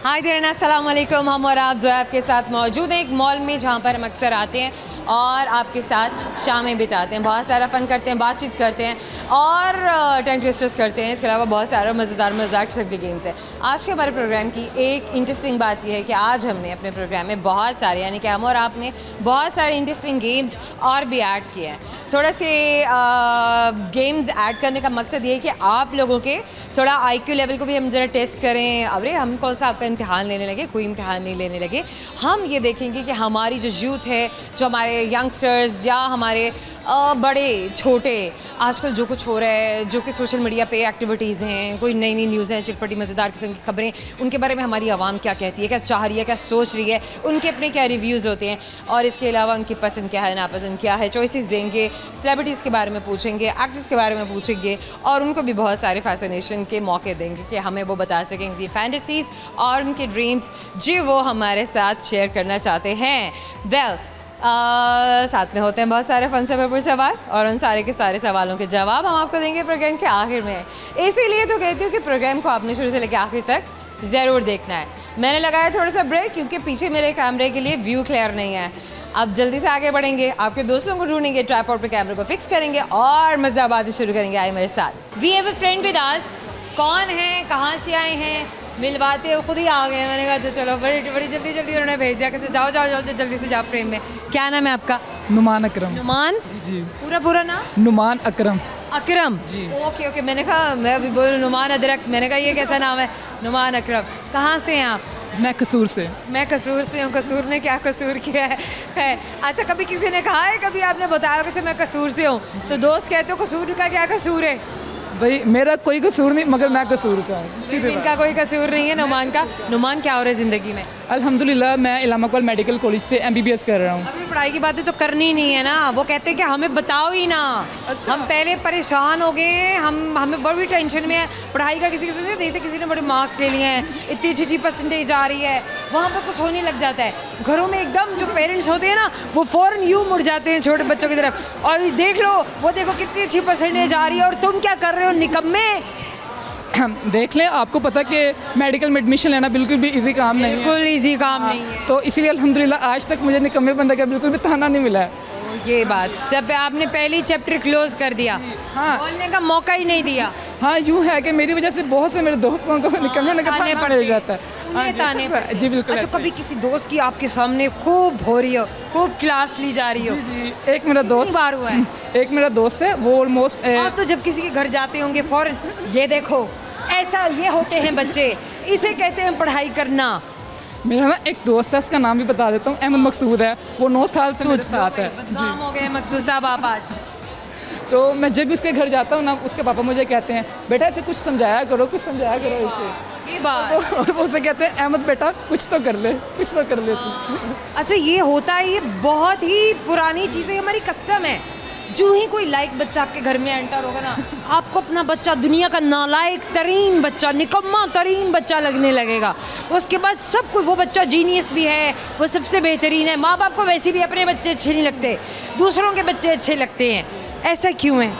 हाय देर अस्सलाम वालेकुम। हम और आप जो है आपके साथ मौजूद हैं एक मॉल में जहाँ पर हम अक्सर आते हैं और आपके साथ शामें बिताते हैं, बहुत सारा फ़न करते हैं, बातचीट करते हैं और टंग ट्विस्टर्स करते हैं। इसके अलावा बहुत सारा मज़ेदार मज़ाक किस्म के गेम्स हैं। आज के हमारे प्रोग्राम की एक इंटरेस्टिंग बात यह है कि आज हमने अपने प्रोग्राम में बहुत सारे यानी कि हम और आप में बहुत सारे इंटरेस्टिंग गेम्स और भी ऐड किए हैं। थोड़ा से गेम्स ऐड करने का मकसद ये है कि आप लोगों के थोड़ा आईक्यू लेवल को भी हम ज़रा टेस्ट करें। अरे हम कौन सा आपका इम्तिहान लेने लगे, कोई इम्तिहान नहीं लेने लगे। हम ये देखेंगे कि हमारी जो यूथ है, जो हमारे यंगस्टर्स या हमारे बड़े छोटे आजकल जो कुछ हो रहा है, जो कि सोशल मीडिया पे एक्टिविटीज़ हैं, कोई नई नई न्यूज़ हैं, चिटपटी मज़ेदार किस्म की खबरें, उनके बारे में हमारी आवाम क्या कहती है, क्या चाह रही है, क्या सोच रही है, उनके अपने क्या रिव्यूज़ होते हैं और इसके अलावा उनकी पसंद क्या है, नापसंद क्या है, चॉइसेस देंगे, सेलिब्रिटीज़ के बारे में पूछेंगे, एक्टर्स के बारे में पूछेंगे और उनको भी बहुत सारे फैसिनेशन के मौके देंगे कि हमें वो बता सकें उनकी फैंटेसीज़ और उनके ड्रीम्स जो वो हमारे साथ शेयर करना चाहते हैं। वेल साथ में होते हैं बहुत सारे फन से भरपूर सवाल और उन सारे के सारे सवालों के जवाब हम आपको देंगे प्रोग्राम के आखिर में। इसीलिए तो कहती हूँ कि प्रोग्राम को आपने शुरू से लेकर आखिर तक ज़रूर देखना है। मैंने लगाया थोड़ा सा ब्रेक क्योंकि पीछे मेरे कैमरे के लिए व्यू क्लियर नहीं है। अब जल्दी से आगे बढ़ेंगे, आपके दोस्तों को ढूंढेंगे, ट्राइपॉड पे कैमरे को फिक्स करेंगे और मज़ाबात शुरू करेंगे। आए मेरे साथ। We have a friend with us. कौन है, कहाँ से आए हैं, मिलवाते हो, खुद ही आ गए। मैंने कहा चलो बड़ी जल्दी उन्होंने भेजा कि जाओ जल्दी से जाओ फ्रेम में। क्या नाम है आपका? नुमान अकरम। नुमान जी। पूरा नाम? नुमान अकरम जी। ओके मैं कहा, मैं अभी बोलूँ नुमान अदरक, मैंने कहा ये कैसा नाम है? नुमान अकरम। कहाँ से हैं आप? मैं कसूर से हूँ। कसूर ने क्या कसूर किया है? अच्छा, कभी किसी ने कहा है, कभी आपने बताया कि मैं कसूर से हूँ तो दोस्त कहते हो कसूर का क्या कसूर है? भाई मेरा कोई कसूर नहीं मगर मैं कसूर का हूँ। इनका कोई कसूर नहीं है नुमान का। नुमान क्या हो रहा है ज़िंदगी में? अल्हम्दुलिल्लाह मैं इलामा इकबाल मेडिकल कॉलेज से MBBS कर रहा हूँ। अभी पढ़ाई की बातें तो करनी नहीं है ना, वो कहते हैं कि हमें बताओ ही ना। अच्छा। हम पहले परेशान हो गए, हमें बड़ी टेंशन में है पढ़ाई का। किसी देखते किसी ने बड़े मार्क्स ले लिए हैं, इतनी अच्छी परसेंटेज आ रही है, वहाँ पर कुछ होने लग जाता है। घरों में एकदम जो पेरेंट्स होते हैं ना वो फ़ौरन यूँ मुड़ जाते हैं छोटे बच्चों की तरफ और देख लो वो देखो कितनी अच्छी परसेंटेज आ रही है और तुम क्या कर रहे हो निकम्मे। देख लें, आपको पता कि मेडिकल में एडमिशन लेना बिल्कुल भी इजी काम नहीं है। बिल्कुल इजी काम नहीं है। तो इसीलिए अल्हम्दुलिल्लाह आज तक मुझे निकम्मे बंदा का बिल्कुल भी ताना नहीं मिला है। ये बात जब आपने पहली चैप्टर क्लोज कर दिया, हाँ, बोलने का मौका ही नहीं दिया। हाँ, यूँ है कि मेरी वजह से बहुत से मेरे दोस्तों को निकम्मे ताने पड़ जाता है। जी बिल्कुल। अच्छा, कभी किसी दोस्त की आपके सामने खूब हो रही हो, खूब क्लास ली जा रही हो? जी। एक मेरा दोस्त बार हुआ है। एक मेरा दोस्त है, वो ऑलमोस्ट आप तो जब किसी के घर जाते होंगे फ़ौरन ये देखो ऐसा ये होते हैं बच्चे, इसे कहते हैं पढ़ाई करना। मेरा ना एक दोस्त है, उसका नाम भी बता देता हूँ, अहमद मकसूद है। वो 9 साल से मेरे साथ है। जी हो गए मकसूद साहब आप आज। तो मैं जब भी उसके घर जाता हूँ ना, उसके पापा मुझे कहते हैं बेटा इसे कुछ समझाया करो इसे। ये बात। और वो उसे कहते हैं अहमद बेटा कुछ तो कर ले तू। अच्छा, ये होता है, ये बहुत ही पुरानी चीज़ें, हमारी कस्टम है। जो ही कोई लाइक बच्चा आपके घर में एंटर होगा ना, आपको अपना बच्चा दुनिया का नालायक तरीन बच्चा, निकम्मा तरीन बच्चा लगने लगेगा। उसके बाद सब कोई, वो बच्चा जीनियस भी है, वो सबसे बेहतरीन है। माँ बाप को वैसे भी अपने बच्चे अच्छे नहीं लगते, दूसरों के बच्चे अच्छे लगते हैं। ऐसा क्यों है?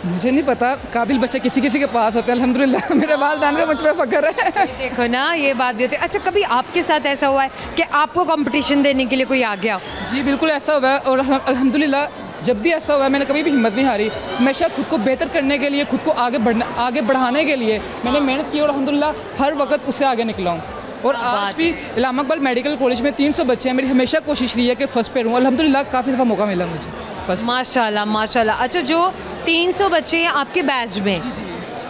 मुझे नहीं पता, काबिल बच्चे किसी के पास होते हैं। अल्हम्दुलिल्लाह मेरे वालिदैन का मुझ पर फ़ख्र है। देखो ना, ये बात भी होती है। अच्छा, कभी आपके साथ ऐसा हुआ है कि आपको कंपटीशन देने के लिए कोई आ गया? जी बिल्कुल ऐसा हुआ है और अल्हम्दुलिल्लाह जब भी ऐसा हुआ है मैंने कभी भी हिम्मत नहीं हारी। हमेशा खुद को बेहतर करने के लिए, खुद को आगे बढ़ाने के लिए मैंने मेहनत की और अल्हम्दुलिल्लाह हर वक्त उससे आगे निकला हूँ। और आज भी इलामा इकबाल मेडिकल कॉलेज में 300 बच्चे हैं। मेरी हमेशा कोशिश रही है कि फ़र्स्ट पे रहूँ। अल्हम्दुलिल्लाह काफ़ी दफ़ा मौका मिला मुझे फर्स्ट। माशाल्लाह। अच्छा, जो 300 बच्चे हैं आपके बैच में,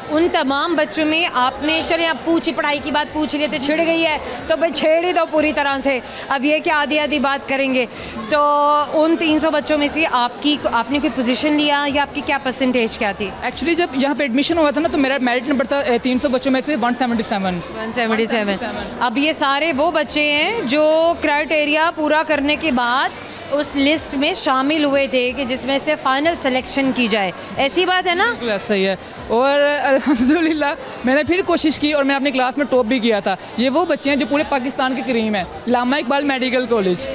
उन तमाम बच्चों में आपने, चले आप पढ़ाई की बात पूछ लिए थे, छिड़ गई है तो भाई छेड़ ही दो पूरी तरह से। अब ये कि आधी बात करेंगे तो उन 300 बच्चों में से आपने कोई पोजीशन लिया या आपकी क्या परसेंटेज क्या थी? एक्चुअली जब यहाँ पे एडमिशन हुआ था ना तो मेरा मेरिट नंबर था 300 बच्चों में से 177। अब ये सारे वो बच्चे हैं जो क्राइटेरिया पूरा करने के बाद उस लिस्ट में शामिल हुए थे कि जिसमें से फाइनल सिलेक्शन की जाए, ऐसी बात है ना? बिल्कुल ऐसा ही है। और अल्हम्दुलिल्लाह मैंने फिर कोशिश की और मैंने अपनी क्लास में टॉप भी किया था। ये वो बच्चे हैं जो पूरे पाकिस्तान के करीम हैं, इलामा इकबाल मेडिकल कॉलेज।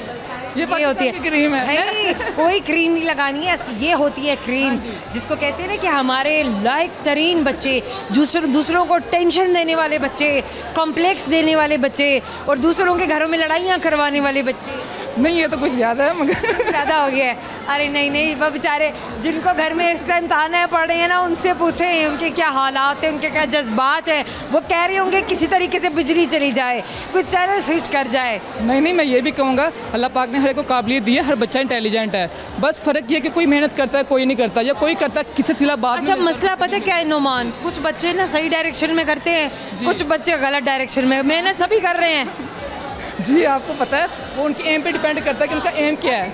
ये ये होती है पाकिस्तान की क्रीम है। नहीं, कोई क्रीम नहीं लगानी है, ये होती है क्रीम, जिसको कहते हैं ना कि हमारे लायक तरीन बच्चे, दूसरों को टेंशन देने वाले बच्चे, कॉम्प्लेक्स देने वाले बच्चे और दूसरों के घरों में लड़ाइयाँ करवाने वाले बच्चे। नहीं ये तो कुछ ज़्यादा है मगर ज़्यादा हो गया है। अरे नहीं, वो बेचारे जिनको घर में इस टाइम ताने पड़ रहे हैं ना, उनसे पूछें उनके क्या हालात हैं, उनके क्या जज्बात हैं। वो कह रहे होंगे किसी तरीके से बिजली चली जाए, कुछ चैनल स्विच कर जाए। नहीं मैं ये भी कहूँगा अल्लाह पाक ने हर एक को काबिलियत दी है, हर बच्चा इंटेलिजेंट है, बस फ़र्क ये है कि कोई मेहनत करता है कोई नहीं करता, या कोई करता है किसी सिला बाद अच्छा, में मसला पता है क्या है नुमान, कुछ बच्चे ना सही डायरेक्शन में करते हैं, कुछ बच्चे गलत डायरेक्शन में, मेहनत सभी कर रहे हैं। जी आपको पता है वो उनकी एम पे डिपेंड करता है कि उनका एम क्या है।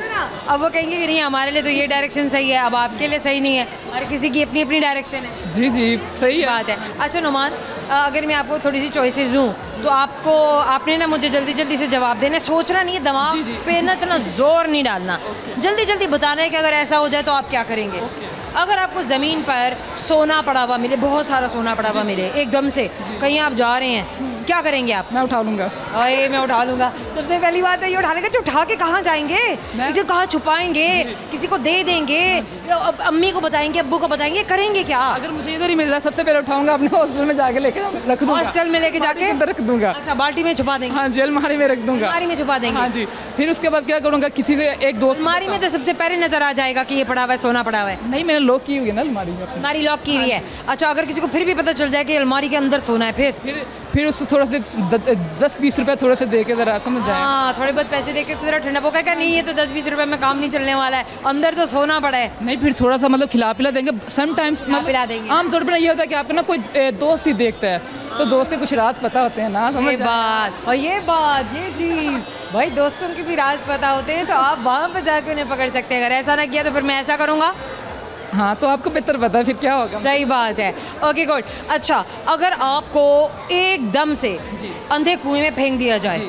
अब वो कहेंगे कि नहीं हमारे लिए तो ये डायरेक्शन सही है, अब आपके लिए सही नहीं है, हर किसी की अपनी अपनी डायरेक्शन है। जी सही है बात है। अच्छा नुमान, अगर मैं आपको थोड़ी सी चॉइसेस दूँ तो आपने ना मुझे जल्दी से जवाब देना, सोचना नहीं है, दिमाग पे ना इतना जोर नहीं डालना, जल्दी बताना है कि अगर ऐसा हो जाए तो आप क्या करेंगे। अगर आपको ज़मीन पर सोना पड़ा हुआ मिले, बहुत सारा सोना पड़ा हुआ मिले एकदम से, कहीं आप जा रहे हैं, क्या करेंगे आप? मैं उठा लूँगा। अरे मैं उठा लूँगा, सबसे पहली बात है ये उठा लेंगे। उठा के कहाँ जाएंगे, इधर कहाँ छुपाएंगे, किसी को दे देंगे, अम्मी को बताएंगे, अब्बू को बताएंगे, करेंगे क्या? अगर मुझे इधर ही मिल रहा है सबसे पहले उठाऊंगा, अपने हॉस्टल में जाके लेके रख दूँगा। हॉस्टल में लेके जाके रख दूँगा। अच्छा, बाल्टी में छुपा देंगे? हाँ जी, अलमारी में रख दूँगा। अलमारी में छुपा देंगे? हाँ जी। फिर उसके बाद क्या करूँगा, किसी से एक दोस्त, अलमारी में तो सबसे पहले नजर आ जाएगा कि ये पड़ा हुआ है, सोना पड़ा हुआ है। नहीं मैंने लॉक की हुई है ना अलमारी में, अलमारी लॉक की हुई है। अच्छा, अगर किसी को फिर भी पता चल जाए कि अलमारी के अंदर सोना है, फिर उससे थोड़ा से 10-20 रुपए थोड़ा से दे के ज़रा समझ जाए। हाँ, थोड़े बहुत पैसे दे के तो ज़रा ठंडा वो क्या, नहीं ये तो 10-20 रुपए में काम नहीं चलने वाला है, अंदर तो सोना पड़ा है। नहीं फिर थोड़ा सा मतलब खिला पिला देंगे, समटाइम्स पिला देंगे। आमतौर पर ये होता है कि आपको ना कोई दोस्त ही देखता है, तो दोस्त के कुछ राज पता होते हैं ना, समझ ये चीज़ भाई, दोस्तों के भी राज पता होते हैं, तो आप वहाँ पे जाके उन्हें पकड़ सकते हैं। अगर ऐसा ना किया तो फिर मैं ऐसा करूँगा। हाँ तो आपको बेहतर पता है फिर क्या होगा। सही बात है। Okay good. अच्छा, अगर आपको एकदम से अंधे कुएं में फेंक दिया जाए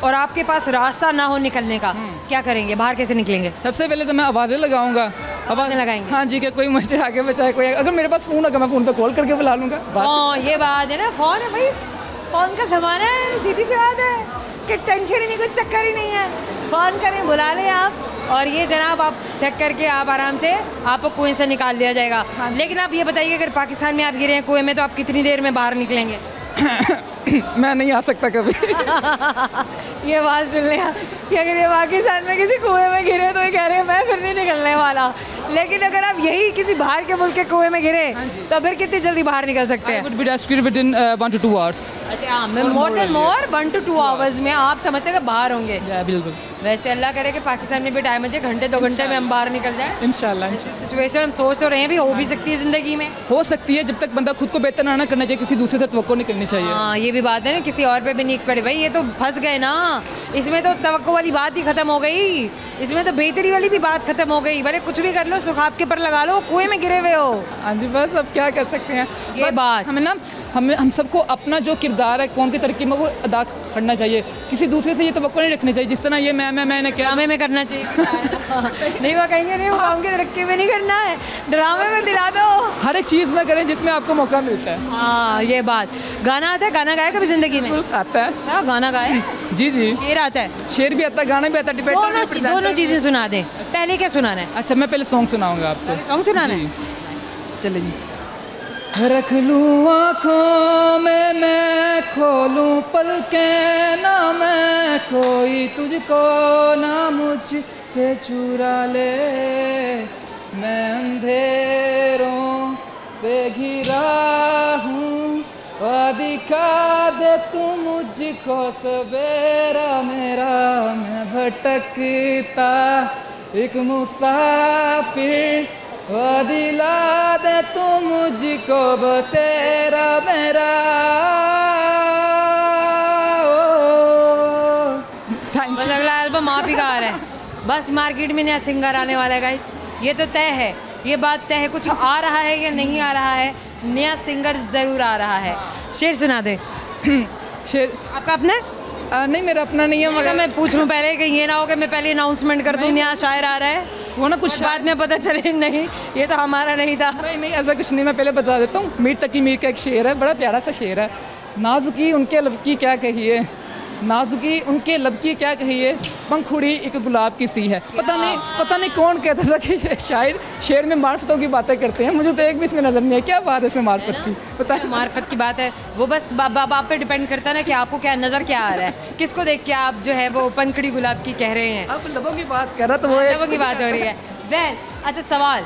और आपके पास रास्ता ना हो निकलने का, क्या करेंगे, बाहर कैसे निकलेंगे? सबसे पहले तो मैं आवाज़ें लगाऊंगा। आवाज़ें लगाएंगे? हाँ जी, कि कोई मुझे आगे बचाए, कोई अगर मेरे पास फ़ोन होगा मैं फ़ोन पे कॉल करके बुला लूँगा। हाँ ये बात है ना, फ़ोन है भाई, फ़ोन का ज़माना है, सीधी सी बात है कि टेंशन ही नहीं, कुछ चक्कर ही नहीं है, फ़ोन करें, बुला लें आप, और ये जनाब आप ठक करके आप आराम से आपको कुएं से निकाल लिया जाएगा। लेकिन आप ये बताइए, अगर पाकिस्तान में आप गिरे हैं कुएं में, तो आप कितनी देर में बाहर निकलेंगे? मैं नहीं आ सकता कभी। ये बात सुन लिया कि अगर ये पाकिस्तान में किसी कुएं में गिरे तो ये कह रहे हैं मैं फिर नहीं निकलने वाला, लेकिन अगर आप यही किसी बाहर के मुल्क के कुएं में गिरे तो फिर कितनी जल्दी बाहर निकल सकते हैं? I would be rescued within 1 to 2 hours। अच्छा, मोर 1 to 2 आवर्स में आप समझते हैं कि बाहर होंगे? बिल्कुल। वैसे अल्लाह करे कि पाकिस्तान में भी टाइम है, घंटे 2 घंटे में हम बाहर निकल जाए इंशाल्लाह। सिचुएशन हम सोच तो रहे हैं भी, हो भी सकती है ज़िंदगी में, हो सकती है, जब तक बंदा खुद को बेहतर ना करना चाहिए, किसी दूसरे से तवक्को नहीं करनी चाहिए। हाँ ये भी बात है ना, किसी और पे भी नहीं पड़े भाई, ये तो फंस गए ना, इसमें तो तवक्को वाली बात ही खत्म हो गई, इसमें तो बेहतरी वाली भी बात खत्म हो गई। भले कुछ भी कर लो, सुख आपके पर लगा लो, कुएं में गिरे हुए हो। हाँ जी, बस अब क्या कर सकते हैं, ये बात हमें ना हम सबको अपना जो किरदार है कौम की तरक्की में वो अदा करना चाहिए, किसी दूसरे से ये तवक्को नहीं रखनी चाहिए। जिस तरह ये मैंने क्या ड्रामे में करना चाहिए नहीं वो कहेंगे नहीं, वो कौम की तरक्की में नहीं करना है, ड्रामे में दिला दो, हर एक चीज़ में करें जिसमें आपको मौका मिलता है। हाँ ये बात। गाना आता है, गाना गाया कभी ज़िंदगी में? आता है। अच्छा, गाना गाया? जी शेर आता है? शेर भी आता है, गाना भी आता है, दोनों चीज़ें सुना दें। पहले क्या सुनाना है? अच्छा मैं पहले सॉन्ग सुनाऊंगा आपको। सॉन्ग सुनाना है? चलिए। रख लूँ आँखों में मैं खोलूँ पलकें, ना मैं कोई तुझको ना मुझसे चुरा ले, मैं अंधेरों से घिरा हूँ, दिखा दे तू मुझको सवेरा मेरा, मैं भटकता एक मुसाफिर, दिला दे तू मुझको तेरा मेरा। बस अगला एल्बम आप ही गा रहे हैं, बस मार्केट में नया सिंगर आने वाला है गाइस, ये तो तय है, ये बात तय है, कुछ आ रहा है या नहीं आ रहा है, नया सिंगर ज़रूर आ रहा है। शेर सुना दे। शेर आपका अपना? नहीं मेरा अपना नहीं है, मगर मैं पूछ लूँ पहले कि ये ना हो कि मैं पहले अनाउंसमेंट कर दूँ नया शायर आ रहा है, वो ना कुछ बाद में पता चले नहीं ये तो हमारा नहीं था। नहीं ऐसा कुछ नहीं, मैं पहले बता देता हूँ। मीर तकी मीर का एक शेर है, बड़ा प्यारा सा शेर है, नाजुकी उनके लब की क्या कहिए, नाजुकी उनके लब की क्या कहिए, पंखुड़ी एक गुलाब की सी है। पता नहीं कौन कहता था कि ये शायर शेर में मार्फतों की बातें करते हैं। मुझे तो एक भी इसमें नज़र नहीं है, क्या बात है इसमें मार्फत की, पता है। मार्फत की बात है, वो बस आप पे डिपेंड करता है ना कि आपको क्या नज़र क्या आ रहा है, किसको देख के आप जो है वो पंखुड़ी गुलाब की कह रहे हैं। आप लबों की बात कर रहा तो वो लबों की बात हो रही है। वेल अच्छा सवाल,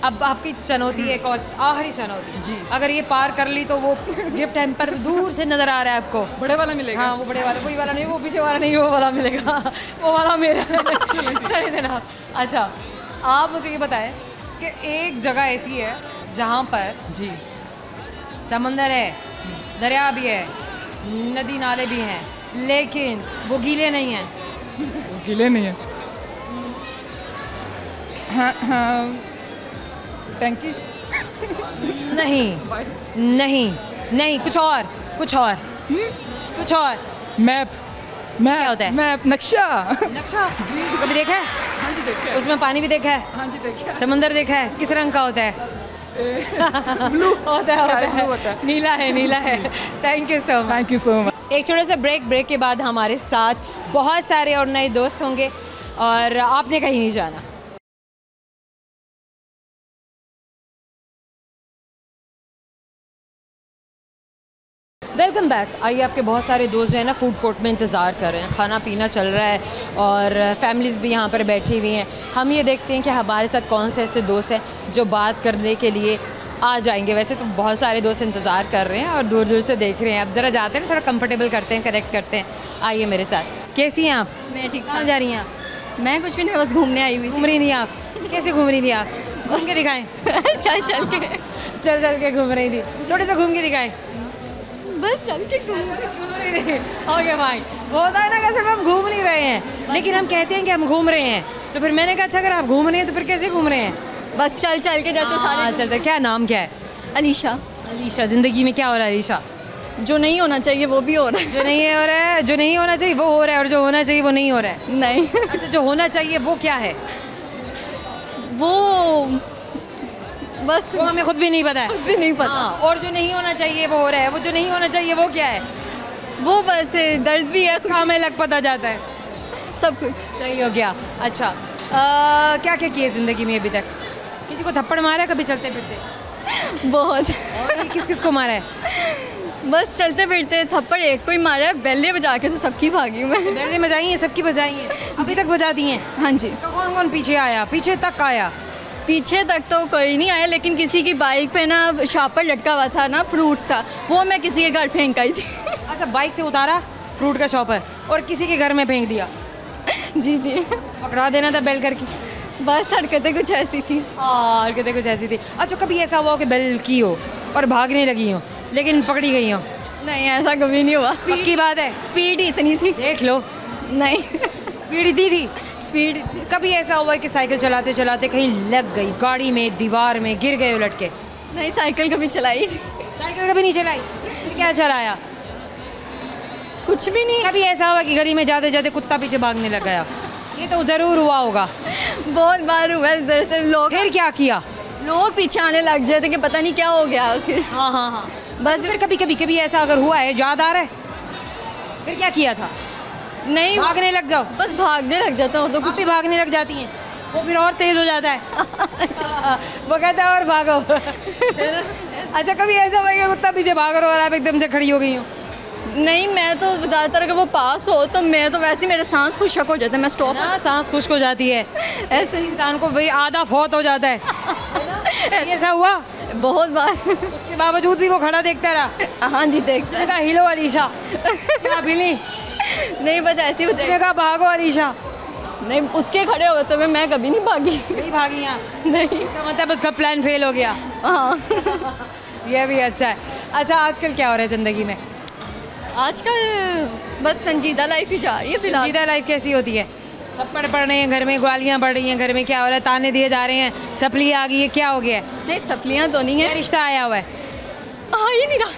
अब आपकी चुनौती एक और आखिरी चुनौती जी, अगर ये पार कर ली तो वो गिफ्ट हैम्पर दूर से नज़र आ रहा है आपको, बड़े वाला मिलेगा। हाँ वो बड़े वाला, वही वाला नहीं, वो पीछे वाला नहीं, वो वाला मिलेगा, वो वाला मेरा नहीं देना। अच्छा आप मुझे ये बताएं कि एक जगह ऐसी है जहाँ पर जी समंदर है, दरिया भी है, नदी नाले भी हैं, लेकिन वो गीले नहीं हैं। वो गीले नहीं है। हाँ टैंकी नहीं कुछ और कुछ मैप क्या होता है? मैप नक्शा जी कभी देखा है? हाँ जी देखा है। उसमें पानी भी देखा है? हाँ जी देखा है। समंदर देखा है? किस रंग का होता है? ब्लू होता है। नीला है। Thank you so much. एक छोटे से ब्रेक के बाद हमारे साथ बहुत सारे और नए दोस्त होंगे और आपने कहीं नहीं जाना। Welcome back. आइए, आपके बहुत सारे दोस्त जो है ना फूड कोर्ट में इंतज़ार कर रहे हैं, खाना पीना चल रहा है और फैमिलीज़ भी यहाँ पर बैठी हुई हैं। हम ये देखते हैं कि हमारे साथ कौन से ऐसे दोस्त हैं जो बात करने के लिए आ जाएंगे। वैसे तो बहुत सारे दोस्त इंतज़ार कर रहे हैं और दूर दूर से देख रहे हैं। अब ज़रा जाते हैं, थोड़ा कंफर्टेबल करते हैं, कनेक्ट करते हैं। आइए मेरे साथ। कैसी हैं आप? मैं ठीक। कहाँ जा रही हैं आप? मैं कुछ भी नहीं, बस घूमने आई हुई। घूम रही नहीं आप? कैसे घूम रही थी आप? घूम के दिखाएं। चल के घूम रही थी, थोड़े से घूम के दिखाएं। बस चल के ओके भाई, होता है ना कैसे हम घूम नहीं रहे हैं, लेकिन हम कहते हैं कि हम घूम रहे हैं। तो फिर मैंने कहा अच्छा अगर आप घूम रहे हैं तो फिर कैसे घूम रहे हैं? बस चल के जैसे सारे। चल। क्या नाम क्या है? अलीशा। ज़िंदगी में क्या हो रहा है अलीशा? जो नहीं होना चाहिए वो भी हो रहा है। जो नहीं होना चाहिए वो हो रहा है, और जो होना चाहिए वो नहीं हो रहा है। नहीं। अच्छा, जो होना चाहिए वो क्या है? वो बस वो हमें खुद भी नहीं पता है। खुद भी नहीं पता। हाँ, और जो नहीं होना चाहिए वो हो रहा है। वो जो नहीं होना चाहिए वो क्या है? वो बस दर्द भी है, हमें लग पता जाता है, सब कुछ सही हो गया। अच्छा क्या किया ज़िंदगी में अभी तक? किसी को थप्पड़ मारा है कभी चलते फिरते? बहुत। किस को मारा है? बस चलते फिरते थप्पड़ एक को ही मारा है, बेल्ले बजा के तो सबकी भागी हूँ मैं। बेल्ले बजाई हैं, सबकी बजाई हैं, अभी तक बजाती हैं? हाँ जी। तो कौन पीछे आया? पीछे तक आया? पीछे तक तो कोई नहीं आया, लेकिन किसी की बाइक पे ना शापर लटका हुआ था ना फ्रूट्स का, वो मैं किसी के घर फेंक आई थी। अच्छा, बाइक से उतारा फ्रूट का शॉपर और किसी के घर में फेंक दिया? जी पकड़ा देना था बेल करके। बस हरकतें कुछ ऐसी थी। हरकतें कुछ ऐसी थी। अच्छा, कभी ऐसा हुआ कि बेल की हो और भागने लगी हो लेकिन पकड़ी गई हो? नहीं, ऐसा कभी नहीं हुआ। स्पीड की बात है? स्पीड ही इतनी थी। देख लो। नहीं, स्पीड इतनी थी? स्पीड। कभी ऐसा हुआ कि साइकिल चलाते चलाते कहीं लग गई, गाड़ी में, दीवार में गिर गए उलट के? नहीं, साइकिल कभी चलाई। साइकिल कभी नहीं चलाई? फिर क्या चलाया? कुछ भी नहीं। कभी ऐसा हुआ कि गली में जाते जाते कुत्ता पीछे भागने लग गया? ये तो ज़रूर हुआ होगा। बहुत बार हुआ है। दरअसल लोग, फिर क्या किया? लोग पीछे आने लग जाते कि पता नहीं क्या हो गया आखिर। हाँ। बस फिर कभी ऐसा अगर हुआ है, याद आ रहा है, फिर क्या किया था? नहीं, भागने लग जाओ? बस भागने लग जाता हूँ। तो कुछ भी भागने लग जाती हैं, वो फिर और तेज हो जाता है। वो कहता है और भागो। अच्छा, कभी ऐसा हुआ कि कुत्ता पीछे भाग रहा हो और आप एकदम से खड़ी हो गई हो? नहीं, मैं तो ज़्यादातर अगर वो पास हो तो मैं तो वैसे ही मेरे सांस खुशक हो जाता है, मैं स्टॉप। ना, सांस खुश्क हो जाती है, ऐसे इंसान को भाई आधा फौत हो जाता है। ऐसा हुआ बहुत बार। उसके बावजूद भी वो खड़ा देखता रहा? हाँ जी, देखते उसने कहा हिलो अलीशा। क्या हिली? नहीं, बस ऐसे ही होते। उसने कहा भागो अलीशा। नहीं, उसके खड़े होते हुए मैं कभी नहीं भागी। नहीं भागी यहाँ? नहीं। इसका मतलब उसका प्लान फेल हो गया। हाँ। यह भी अच्छा है। अच्छा, आजकल क्या हो रहा है ज़िंदगी में? आजकल बस संजीदा लाइफ ही जा रही है फिलहाल। संजीदा लाइफ कैसी होती है? थप्पड़ पड़ रहे हैं घर में, गालियाँ पड़ रही हैं घर में, क्या हो रहा है? ताने दिए जा रहे हैं, सपली आ गई है, क्या हो गया है? नहीं, सपलियाँ तो नहीं क्या है। रिश्ता आया हुआ है? आ ही नहीं रहा।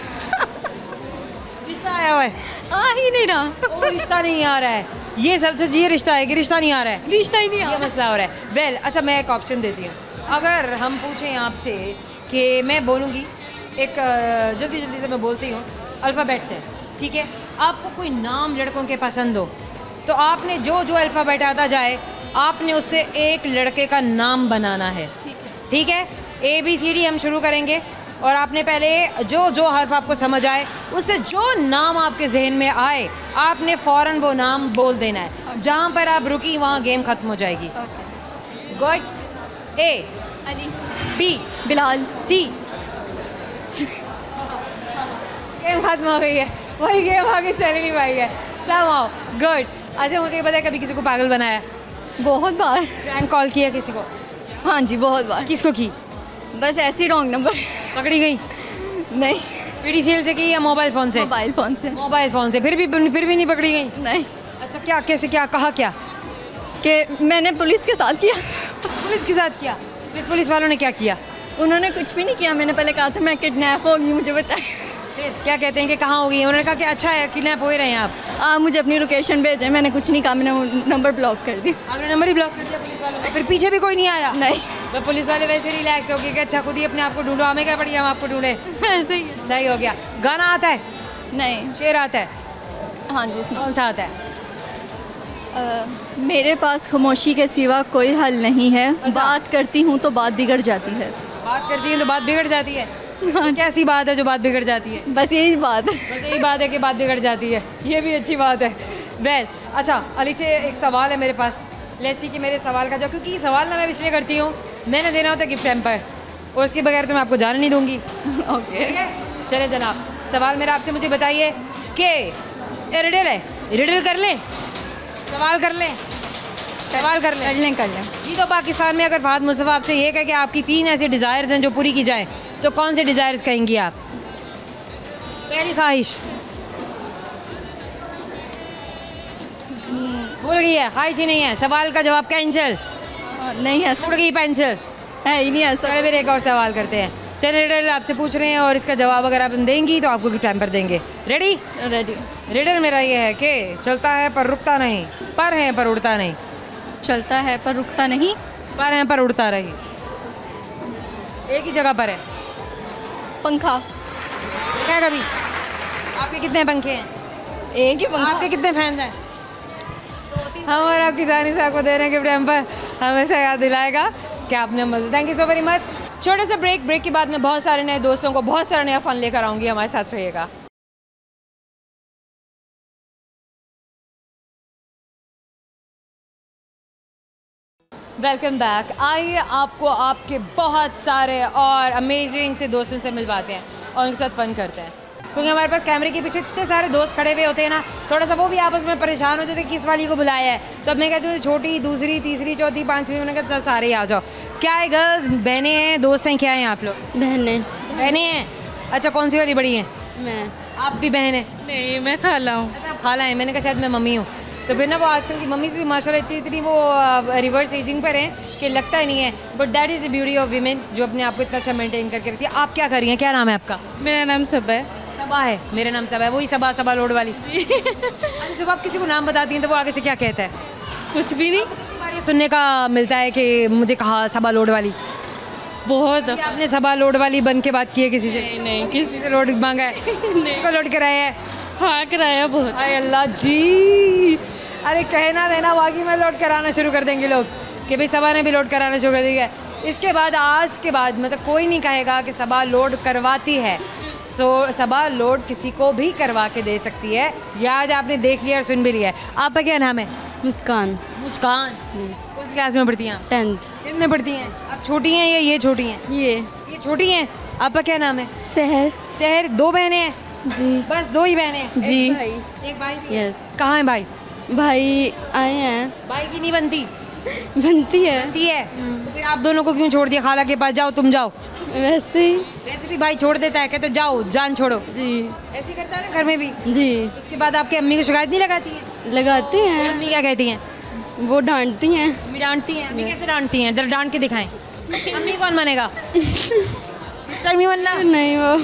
रिश्ता आया हुआ है? आ ही नहीं रहा। वो रिश्ता नहीं आ रहा है। ये सबसे ये रिश्ता है कि रिश्ता नहीं आ रहा है? रिश्ता ही नहीं आ ये रहा। मसला हो रहा है। वेल, अच्छा मैं एक ऑप्शन देती हूँ। अगर हम पूछें आपसे कि मैं बोलूँगी एक, जल्दी से मैं बोलती हूँ अल्फ़ाबेट से, ठीक है? आपको कोई नाम लड़कों के पसंद हो तो आपने जो जो अल्फ़ाबेट आता जाए आपने उससे एक लड़के का नाम बनाना है। ठीक है, ABCD हम शुरू करेंगे और आपने पहले जो जो हर्फ आपको समझ आए उससे जो नाम आपके जहन में आए आपने फ़ौरन वो नाम बोल देना है। जहाँ पर आप रुकी वहाँ गेम ख़त्म हो जाएगी। Good. A Ali, B Bilal, C। Game खत्म हो गई है, वही गेम आगे चल ही नहीं पाई है। Somehow good. अच्छा मुझे ये पता है कभी किसी को पागल बनाया, बहुत बार। प्रैंक कॉल किया किसी को? हाँ जी, बहुत बार। किसको की? बस ऐसे ही रॉन्ग नंबर। पकड़ी गई? नहीं, PDCL से की या मोबाइल फ़ोन से? मोबाइल फ़ोन से। मोबाइल फ़ोन से। फिर भी नहीं पकड़ी गई? नहीं, अच्छा क्या, कैसे, क्या कहा, क्या कि मैंने पुलिस के साथ किया। पुलिस के साथ किया? फिर पुलिस वालों ने क्या किया? उन्होंने कुछ भी नहीं किया। मैंने पहले कहा था मैं किडनैप हो गई, मुझे बचाए। फिर क्या कहते हैं कि कहाँ हो गई? उन्होंने कहा कि अच्छा है किडनैप हो ही रहे हैं आप। मुझे अपनी लोकेशन भेजें। मैंने कुछ नहीं कहा, मैंने वो नंबर ब्लॉक कर दिया। आपने नंबर ही ब्लॉक कर दिया पुलिस वालों का? फिर पीछे भी कोई नहीं आया? नहीं। तो पुलिस वाले वैसे रिलैक्स हो गए कि अच्छा खुद ही अपने आप को ढूंढो, हमें क्या पड़ी हम आपको ढूंढे। ऐसे ही है। सही हो गया। गाना आता है? नहीं। शेर आता है? हाँ जी, इसमें कौन सा आता है? मेरे पास खामोशी के सिवा कोई हल नहीं है। अच्छा। बात करती हूँ तो बात बिगड़ जाती है। बात करती है तो बात बिगड़ जाती है? हाँ, कैसी बात है जो बात बिगड़ जाती है? बस यही बात है। बस यही बात है कि बात बिगड़ जाती है। ये भी अच्छी बात है। वेल अच्छा अली से एक सवाल है मेरे पास। लेट्स सी कि मेरे सवाल का जवाब, क्योंकि ये सवाल ना मैं इसलिए करती हूँ, मैंने देना होता है गिफ्ट हैम्पर और उसके बगैर तो मैं आपको जाने नहीं दूंगी। ओके, ठीक है, चले जनाब। सवाल मेरा आपसे, मुझे बताइए कि रिडल है, रिडल कर लें, सवाल कर लें, सवाल कर लें। कर लें। जी तो पाकिस्तान में अगर फहद मुस्तफ़ा आपसे ये कहे कि आपकी 3 ऐसी डिज़ायर्स हैं जो पूरी की जाए तो कौन से डिज़ायर्स कहेंगी आप? पहली ख्वाहिश भूल गई है, ख्वाहिश ही नहीं है, सवाल का जवाब कैंसिल। नहीं है, ऐसा उड़ गई पेंसिल। है ही नहीं ऐसा। चले फिर एक और सवाल करते हैं। चलिए रिडल आपसे पूछ रहे हैं और इसका जवाब अगर आप देंगी तो आपको गिफ्ट हैम्पर देंगे। रेडी? रेडी। रिडल मेरा ये है कि चलता है पर रुकता नहीं, पर है पर उड़ता नहीं। चलता है पर रुकता नहीं। पर है पर उड़ता रही। एक ही जगह पर है। पंखा। क्या कभी? आपके कितने पंखे हैं? एक ही पंखा। आपके कितने फैंस हैं? हम और आपकी जानी साहब को दे रहे हैं गिफ्ट हैम्पर, हमेशा याद दिलाएगा कि आपने मज़े। Thank you so very much. छोटे से ब्रेक के बाद मैं बहुत सारे नए दोस्तों को बहुत सारा नया फ़न लेकर आऊँगी। हमारे साथ रहिएगा। Welcome back. आइए आपको आपके बहुत सारे और अमेजिंग से दोस्तों से मिलवाते हैं और उनके साथ फ़न करते हैं, क्योंकि हमारे पास कैमरे के पीछे इतने सारे दोस्त खड़े हुए होते हैं ना, थोड़ा सा वो भी आपस में परेशान हो जाते हैं किस वाली को बुलाया है। तो अब मैं कहती हूँ छोटी, दूसरी, तीसरी, चौथी, पाँचवीं, उन्होंने कहा सारे ही आ जाओ। क्या है गर्ल्स, बहनें हैं, दोस्त हैं, क्या हैं आप लोग? बहनें। बहनें हैं? अच्छा कौन सी वाली बड़ी हैं? मैं। आप भी बहन हैं? नहीं, मैं खाला हूँ। अच्छा आप खाला हैं, मैंने कहा शायद मैं मम्मी हूँ। तो फिर ना वो आजकल की मम्मी से भी माशाल्लाह इतनी वो रिवर्स एजिंग पर हैं कि लगता ही नहीं है। But that is the beauty of women जो अपने आप को इतना अच्छा मेंटेन करके रखती है। आप क्या कर रही हैं, क्या नाम है आपका? मेरा नाम सबा है। सबा है? मेरा नाम सबा है। वही सबा लोड वाली। अच्छा जब आप किसी को नाम बताती हैं तो वो आगे से क्या कहता है? कुछ भी नहीं। ये सुनने का मिलता है कि मुझे कहा सबा लोड वाली। बहुत क्या आपने सबा लोड वाली बन के बात की है किसी से? नहीं, किसी से लोड मांगा है? किसको लोड कराया है? हाँ, कराया बहुत। हाय अल्लाह जी, अरे कहना देना वाकई में लोड कराना शुरू कर देंगे लोग कि भाई सबा ने भी लोड कराना शुरू कर दिया। इसके बाद आज के बाद मतलब कोई नहीं कहेगा कि सबा लोड करवाती है। सो सबा लोड किसी को भी करवा के दे सकती है। यह आज आपने देख लिया और सुन भी लिया है। आपका क्या नाम है? मुस्कान। मुस्कान। कौन सी क्लास में पढ़ती हैं? 10th। कितने पढ़ती हैं? आप छोटी हैं या ये छोटी हैं? ये छोटी हैं। आपका क्या नाम है? शहर। शहर। 2 बहनें हैं? जी। बस 2 ही बहनें हैं? जी। एक भाई भी है? यस। कहाँ है भाई? भाई आए हैं। भाई की नहीं बनती? बनती है। बनती है। तो फिर आप दोनों को क्यों छोड़ दिया? खाला के पास जाओ, तुम जाओ। वैसे ही। वैसे भी भाई छोड़ देता है, कहते जाओ जान छोड़ो। जी। ऐसे ही करता है ना घर में भी। जी। उसके बाद आपकी अम्मी को शिकायत नहीं लगाती है? लगाते हैं। अम्मी क्या कहती हैं? वो डांटती हैं। अम्मी डांटती हैं? अम्मी कैसे डांटती हैं? जरा डांट के दिखाएं। अम्मी कौन बनेगा? अम्मी बनना? नहीं, वो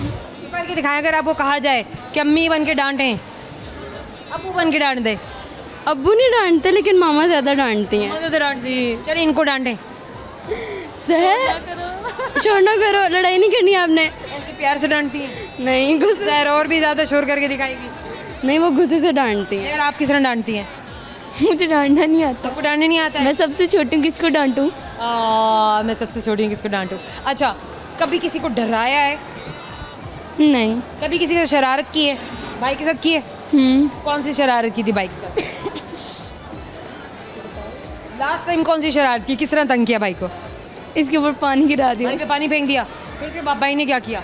बन के दिखाएं। अगर आपको कहा जाए कि अम्मी बन के डांटें, अबू बन के डांट दे। अब्बू नहीं डांटते लेकिन मामा ज़्यादा डांटती हैं। मदद डांट दी। चलिए इनको डांटें। शहर शोर ना करो, लड़ाई नहीं करनी आपने। ऐसे प्यार से डांटती हैं? नहीं, गुस्सा। शहर और भी ज़्यादा शोर करके दिखाएगी। नहीं, वो गुस्से से डांटती हैं। यार आप किस तरह डांटती हैं? मुझे डांटना नहीं आता। आपको डांटने नहीं आता है? मैं सबसे छोटी हूँ, किसको डांटूँ? मैं सबसे छोटी हूँ, किसको डांटूँ? अच्छा, कभी किसी को डराया है? नहीं। कभी किसी के साथ शरारत की है? भाई के साथ की है? कौन सी शरारत की थी भाई के साथ? लास्ट टाइम कौन सी शरारत की? किस तरह तंग किया भाई को? इसके ऊपर पानी गिरा दिया। भाई पे पानी फेंक दिया, फिर उसके बाद भाई ने क्या किया?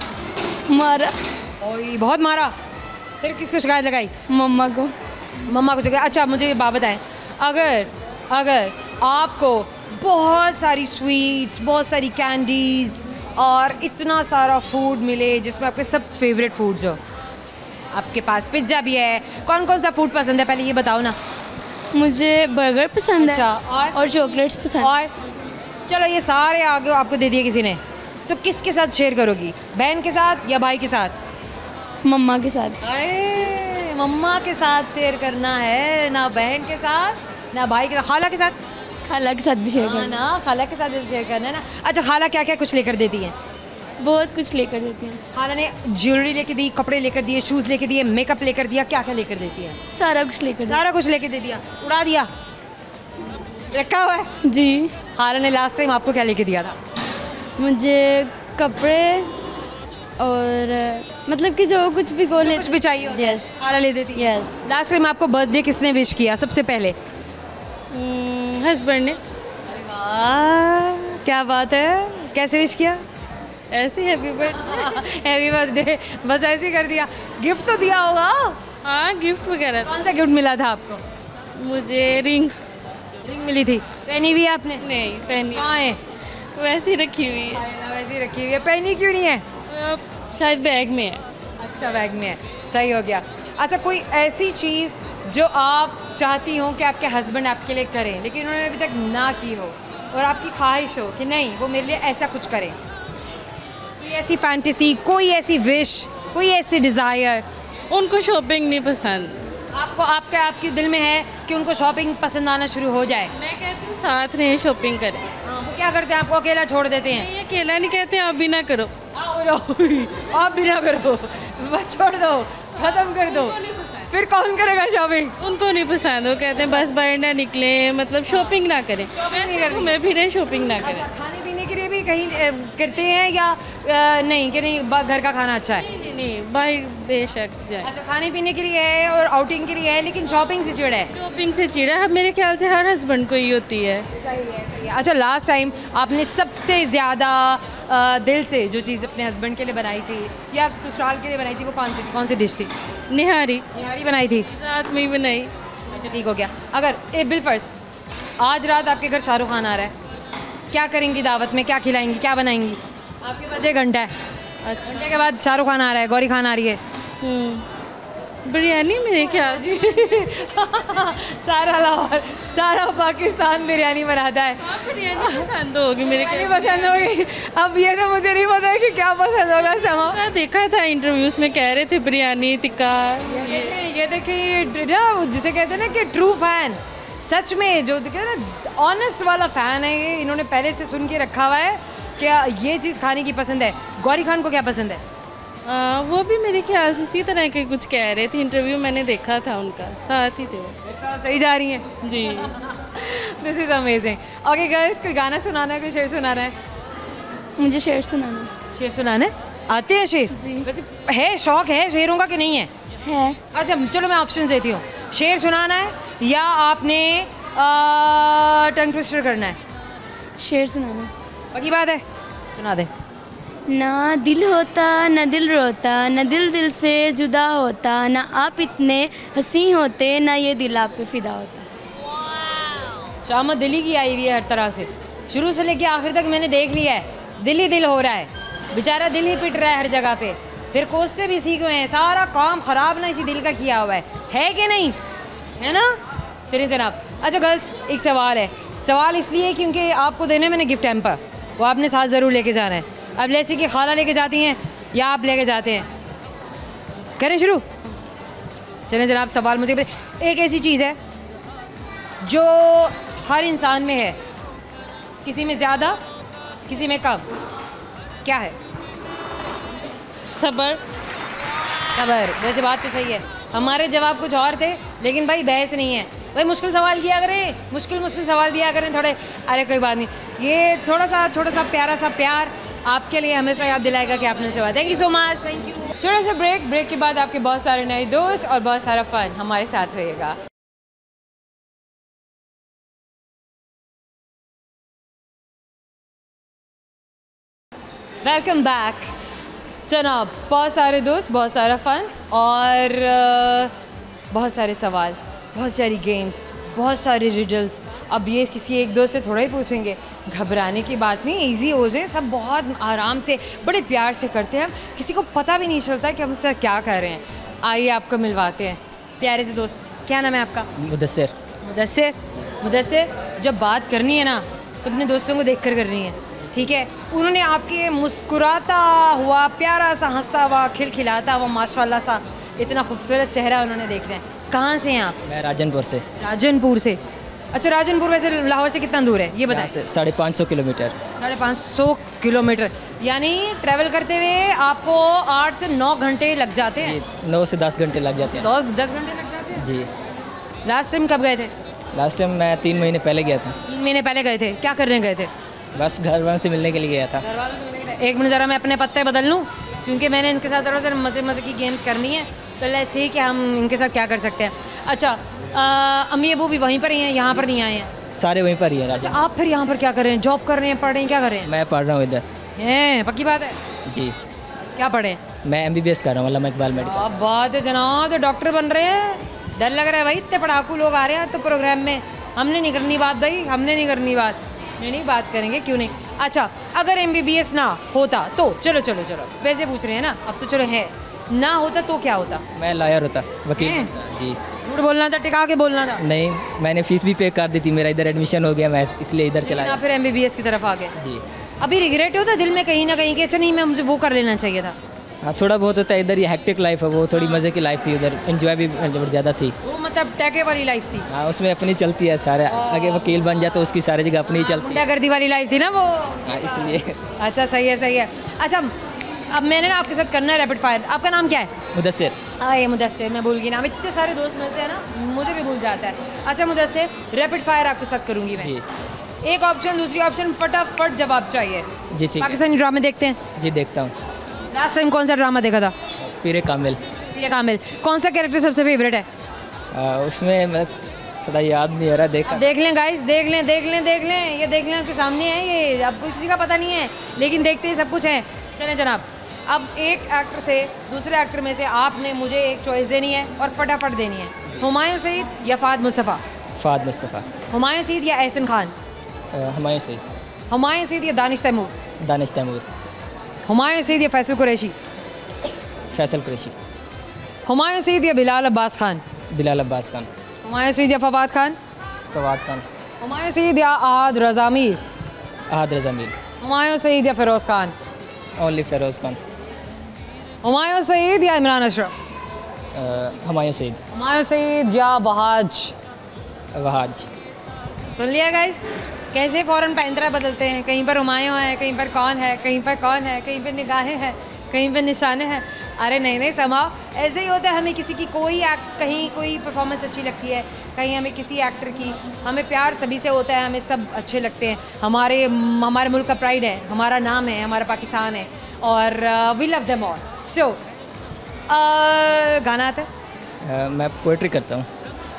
मारा। ओए बहुत मारा। फिर किसको शिकायत लगाई? मम्मा को। मम्मा को शिकायत। अच्छा मुझे ये बात बताएं, अगर आपको बहुत सारी स्वीट्स, बहुत सारी कैंडीज़ और इतना सारा फूड मिले जिसमें आपके सब फेवरेट फूड्स हो, आपके पास पिज्ज़ा भी है, कौन कौन सा फूड पसंद है पहले ये बताओ ना। मुझे बर्गर पसंद अच्छा, है और चॉकलेट्स पसंद है। और चलो ये सारे आगे आपको दे दिए किसी ने, तो किसके साथ शेयर करोगी? बहन के साथ या भाई के साथ? मम्मा के साथ। अरे मम्मा के साथ शेयर करना है, ना बहन के साथ ना भाई के साथ। खाला के साथ? खाला के साथ भी शेयर हाँ करना। ना, खाला के साथ भी शेयर करना है ना। अच्छा खाला क्या क्या कुछ लेकर देती हैं? बहुत कुछ लेकर देती हैं। खाला ने ज्वेलरी लेके दी, कपड़े लेकर दिए, शूज़ लेके दिए, मेकअप लेकर दिया, क्या क्या लेकर देती है? सारा कुछ लेकर सारा कुछ लेके दे दिया, उड़ा दिया, रखा हुआ है? जी। खाला ने लास्ट टाइम आपको क्या लेके दिया था? मुझे कपड़े और मतलब कि जो कुछ भी को ले कुछ भी चाहिए होता है, यस खाला ले देती है। यस। लास्ट टाइम आपको बर्थडे किसने विश किया सबसे पहले? हस्बैंड ने। वाह क्या बात है, कैसे विश किया? ऐसे हैप्पी बर्थडे। हैप्पी बर्थडे, बस ऐसे ही कर दिया। गिफ्ट तो दिया होगा? हाँ, गिफ्ट वगैरह। कौन सा गिफ्ट मिला था आपको? मुझे रिंग। रिंग मिली थी, पहनी हुई है आपने? नहीं पहनी, कहाँ है? वैसी रखी हुई है। वैसे ही रखी हुई है, पहनी क्यों नहीं है? शायद बैग में है। अच्छा बैग में है, सही हो गया। अच्छा कोई ऐसी चीज़ जो आप चाहती हो कि आपके हस्बैंड आपके लिए करें लेकिन उन्होंने अभी तक ना की हो और आपकी ख्वाहिश हो कि नहीं वो मेरे लिए ऐसा कुछ करें, कोई ऐसी फैंटेसी, कोई ऐसी विश, कोई ऐसी डिज़ायर? उनको शॉपिंग नहीं पसंद। आपको आपके दिल में है कि उनको शॉपिंग पसंद आना शुरू हो जाए? मैं कहती हूँ साथ रहें, शॉपिंग करें। हाँ, वो क्या करते हैं, आपको अकेला छोड़ देते हैं? ये अकेला नहीं कहते, आप भी ना करो। आप भी ना करो, बस छोड़ दो, ख़त्म कर दो। फिर कौन करेगा शॉपिंग? उनको नहीं पसंद, वो कहते हैं बस बाहर ना निकले, मतलब शॉपिंग ना करें, घूमे फिरे शॉपिंग ना करें। खाने पीने के लिए भी कहीं करते हैं या नहीं कि नहीं घर का खाना अच्छा है? नहीं नहीं, बाहर बेशक जाए। अच्छा खाने पीने के लिए है और आउटिंग के लिए है लेकिन शॉपिंग से चिढ़ है? शॉपिंग से चिड़ा है, मेरे ख्याल से हर हस्बैंड को ही होती है। सही है। अच्छा लास्ट टाइम आपने सबसे ज़्यादा दिल से जो चीज़ अपने हस्बैंड के लिए बनाई थी या आप ससुराल के लिए बनाई थी वो कौन सी डिश थी? निहारी। निहारी बनाई थी? रात में ही बनाई। अच्छा ठीक हो गया। अगर बिल फर्स्ट आज रात आपके घर शाहरुख खान आ रहा है, क्या करेंगी दावत में, क्या खिलाएंगी, क्या बनाएंगी? आपके पास 1 घंटा है। अच्छा। घंटे के बाद शाहरुख खान आ रहा है, गौरी खान आ रही है। बिरयानी मेरे ख्याल से। सारा लाहौर, सारा पाकिस्तान बिरयानी बनाता है। हाँ, बिरयानी पसंद होगी मेरे बिरयानी ख्याल पसंद होगी। अब ये तो मुझे नहीं पता है कि क्या पसंद होगा समा। से। देखा था इंटरव्यूज में, कह रहे थे बिरयानी टिक्का। ये देखिए ना जिसे कहते हैं ना कि ट्रू फैन, सच में जो कहते हैं ना ऑनेस्ट वाला फ़ैन है ये, इन्होंने पहले से सुन के रखा हुआ है क्या ये चीज़ खाने की पसंद है। गौरी खान को क्या पसंद है? वो भी मेरे ख्याल से इसी तरह के कुछ कह रहे थे, इंटरव्यू मैंने देखा था उनका, साथ ही थे वो। तो सही जा रही हैं जी। This is amazing. Okay girls, कोई गाना सुनाना है, कोई शेर सुनाना है? मुझे शेर सुनाना शेर सुनाना है? आते हैं शेर? जी। वैसे है, शौक है शेरों का कि नहीं है? है। अच्छा चलो मैं ऑप्शन देती हूँ, शेर सुनाना है या आपने टंग ट्विस्टर करना है? शेर सुनाना। पक्की बात है, सुना दे। ना दिल होता ना दिल रोता, ना दिल दिल से जुदा होता, ना आप इतने हंसी होते, ना ये दिल आप पे फिदा होता। शामत दिल्ली की आई हुई है हर तरह से, शुरू से लेके आखिर तक मैंने देख लिया है, दिल ही दिल हो रहा है, बेचारा दिल ही पिट रहा है हर जगह पे, फिर कोसते भी इसी को हैं, सारा काम ख़राब ना इसी दिल का किया हुआ है कि नहीं, है ना? चलिए जनाब। अच्छा गर्ल्स, एक सवाल है, सवाल इसलिए क्योंकि आपको देने मैंने गिफ्ट हैम्पर, वो आपने साथ ज़रूर लेके जाना है। अब जैसे कि खाला लेके जाती हैं या आप लेके जाते हैं, करें शुरू? चलें जनाब, सवाल मुझे एक ऐसी चीज़ है जो हर इंसान में है, किसी में ज़्यादा किसी में कम, क्या है? सब्र। सब्र। वैसे बात तो सही है, हमारे जवाब कुछ और थे, लेकिन भाई बहस नहीं है भाई, मुश्किल सवाल किया करें, मुश्किल सवाल दिया करें थोड़े। अरे कोई बात नहीं, ये छोटा सा प्यारा सा प्यार आपके लिए हमेशा याद दिलाएगा कि आपने सवाल। Thank you so much, thank you. छोटा सा ब्रेक के बाद आपके बहुत सारे नए दोस्त और बहुत सारा फन हमारे साथ रहेगा। वेलकम बैक जनाब। बहुत सारे दोस्त, बहुत सारा फ़न और बहुत सारे सवाल, बहुत सारी गेम्स, बहुत सारे रिडल्स। अब ये किसी एक दोस्त से थोड़ा ही पूछेंगे, घबराने की बात नहीं, इजी हो जाए, सब बहुत आराम से बड़े प्यार से करते हैं, किसी को पता भी नहीं चलता कि हम उससे क्या कर रहे हैं। आइए आपको मिलवाते हैं प्यारे से दोस्त। क्या नाम है आपका? मुदस्सिर। मुदस्सिर, जब बात करनी है ना तो अपने दोस्तों को देख कर करनी है, ठीक है? उन्होंने आपके मुस्कुराता हुआ, प्यारा सा हंसता हुआ, खिलखिलाता हुआ, माशाल्लाह सा इतना खूबसूरत चेहरा उन्होंने देखना है। कहाँ से हैं आप? मैं राजनपुर से। राजनपुर से, अच्छा। राजनपुर वैसे लाहौर से कितना दूर है ये बताएं? 550 किलोमीटर। 550 किलोमीटर, यानी ट्रैवल करते हुए आपको 8 से 9 घंटे लग जाते हैं। 9 से 10 घंटे लग जाते हैं। 10 घंटे लग जाते हैं जी। लास्ट टाइम कब गए थे? लास्ट टाइम मैं 3 महीने पहले गया था। 3 महीने पहले गए थे। क्या करने गए थे? बस घर वालों से मिलने के लिए गया था। घर वालों से मिलने के लिए। एक मिनट ज़रा मैं अपने पत्ते बदल लूँ, क्योंकि मैंने इनके साथ ज़रा मज़े की गेम्स करनी है, तो लेट्स सी कि हम इनके साथ क्या कर सकते हैं। अच्छा, अम्मी अबू भी वहीं पर ही हैं, यहाँ पर नहीं आए हैं? सारे वहीं पर ही हैं। अच्छा, आप फिर यहाँ पर क्या कर रहे हैं? जॉब कर रहे हैं, पढ़ रहे हैं, क्या कर रहे हैं? मैं पढ़ रहा हूँ इधर। हैं, पक्की बात है जी। क्या पढ़े हैं? मैं MBBS कर रहा हूँ, अल्लामा इकबाल मेडिकल। अब बात है जनाब, तो डॉक्टर बन रहे हैं। डर लग रहा है भाई, इतने पढ़ाकू लोग आ रहे हैं तो प्रोग्राम में। हमने नहीं करनी बात भाई, हमने नहीं करनी बात। नहीं बात करेंगे, क्यों नहीं। अच्छा, अगर MBBS ना होता तो चलो वैसे पूछ रहे हैं ना, अब तो चलो है, ना होता तो क्या होता? मैं लॉयर होता, वकील। जी। झूठ बोलना था, टिका के बोलना था। नहीं, मैंने फ़ीस भी पे कर दी थी, मेरा इधर एडमिशन हो गया, मैं इसलिए इधर चला ना फिर MBBS की तरफ आ गए। जी। अभी रिग्रेट होता दिल में कहीं ना कहीं कि अच्छा नहीं, मैं मुझे वो कर लेना चाहिए था? हाँ, थोड़ा बहुत होता है। इधर ये हेक्टिक लाइफ है, वो थोड़ी मज़े की लाइफ थी, उधर एंजॉय भी ज़्यादा थी। वो मतलब टैके वाली लाइफ थी। हाँ, उसमें अपनी चलती है सारे। आगे वकील बन जाए तो उसकी सारी जगह अपनी ही चलती है। गुंडागर्दी वाली लाइफ थी ना वो। हाँ, इसलिए। अच्छा, सही है। अच्छा, अब मैंने ना आपके साथ करना है रैपिड फायर। आपका नाम क्या है? मुदस्सिर। ये मुदस्सिर, मैं भूल गई नाम। इतने सारे दोस्त मिलते हैं ना, मुझे भी भूल जाता है। अच्छा मुदस्सिर, रैपिड फायर आपके साथ करूँगी मैं। जी। एक ऑप्शन, दूसरी ऑप्शन, फटाफट जवाब चाहिए। जी ठीक है। पाकिस्तानी ड्रामे देखते हैं? जी देखता हूँ। लास्ट टाइम कौन सा ड्रामा देखा था? पीरे कामिल। पीरे कामिल। कौन सा कैरेक्टर सबसे फेवरेट है? उसमें मैं थोड़ा याद नहीं आ रहा। देख लें गाइस, देख लें, ये देख लें, आपके सामने है ये। आपको किसी का पता नहीं है, लेकिन देखते ही सब कुछ है। चलें जनाब, अब एक एक्टर से दूसरे एक्टर में से आपने मुझे एक चॉइस देनी है और फटाफट देनी है। हुमायूं सईद या फ़ाद मुस्तफ़ा? फ़ाद मुस्तफ़ा। हुमायूं सईद या एहसन खान? हुमायूं सईद। हुमायूं सईद या दानिश तैमूर? दानिश तैमूर। हुमायूं सईद या फैसल कुरैशी? फैसल कुरैशी। हुमायूं सईद या बिलाल अब्बास खान? बिलाल अब्बास खान। हुमायूं सईद या फवाद खान? फवाद खान। हुमायूं सईद या ahad रज़ा मीर? ahad रज़ा मीर। हुमायूं सईद या फ़िरोज़ खान? ओनली फ़िरोज़ खान। हुमायूं सईद या इमरान अशरफ? हुमायूं सईद। हुमायूं सईद या वहाज? वहाज। सुन लिया गाइस, कैसे फ़ौरन पैंतरा बदलते हैं। कहीं पर हुमायूं है, कहीं पर कौन है, कहीं पर कौन है, कहीं पर निगाहें हैं, कहीं पर निशाने हैं। अरे नहीं समाओ, ऐसे ही होता है। हमें किसी की कहीं कोई परफॉर्मेंस अच्छी लगती है, कहीं हमें किसी एक्टर की, हमें प्यार सभी से होता है, हमें सब अच्छे लगते हैं। हमारे मुल्क का प्राइड है, हमारा नाम है, हमारा पाकिस्तान है, और वी लव देम ऑल। सो गाना आता है? मैं पोइट्री करता हूँ।